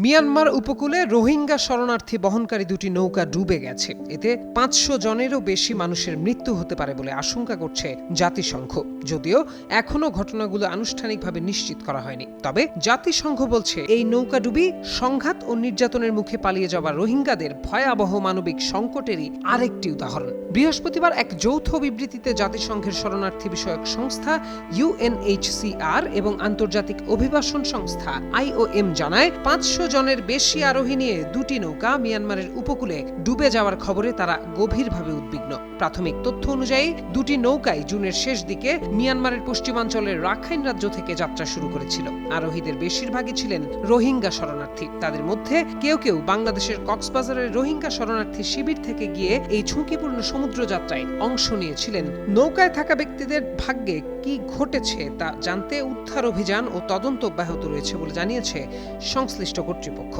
Myanmar উপকূলে রোহিঙ্গা শরণার্থী বহনকারী দুটি নৌকা ডুবে গেছে। এতে ৫০০ জনেরও বেশি মানুষের মৃত্যু হতে পারে বলে আশঙ্কা করছে জাতিসংঘ। যদিও এখনো ঘটনাগুলো আনুষ্ঠানিকভাবে নিশ্চিত করা হয়নি। তবে জাতিসংঘ বলছে এই নৌকাডুবি সংঘাত ও নির্যাতনের মুখে পালিয়ে যাওয়া রোহিঙ্গাদের ভয়াবহ মানবিক সংকটেরই আরেকটি উদাহরণ। বৃহস্পতিবার এক যৌথ বিবৃতিতে জাতিসংঘের শরণার্থী বিষয়ক সংস্থা UNHCR এবং আন্তর্জাতিক অভিবাসন সংস্থা IOM জানায় ৫০০ জনের বেশি আরোহী নিয়ে দুটি নৌকা মিয়ানমারের উপকূলে ডুবে যাওয়ার খবরে তারা গভীরভাবে উদ্বিগ্ন। প্রাথমিক তথ্য অনুযায়ী দুটি নৌকাই জুনের শেষ দিকে মিয়ানমারের পশ্চিমাঞ্চলের রাখাইন রাজ্য থেকে যাত্রা শুরু করেছিল। আরোহীদের বেশিরভাগই ছিলেন রোহিঙ্গা শরণার্থী। তাদের মধ্যে কেউ কেউ বাংলাদেশের কক্সবাজারের রোহিঙ্গা শরণার্থী শিবির থেকে গিয়ে এই ঝুঁকিপূর্ণ সমুদ্র যাত্রায় অংশ নিয়েছিলেন। নৌকায় থাকা ব্যক্তিদের ভাগ্যে কি ঘটেছে তা জানতে উদ্ধার অভিযান ও তদন্ত অব্যাহত রয়েছে বলে জানিয়েছে সংশ্লিষ্ট কর্তৃপক্ষ।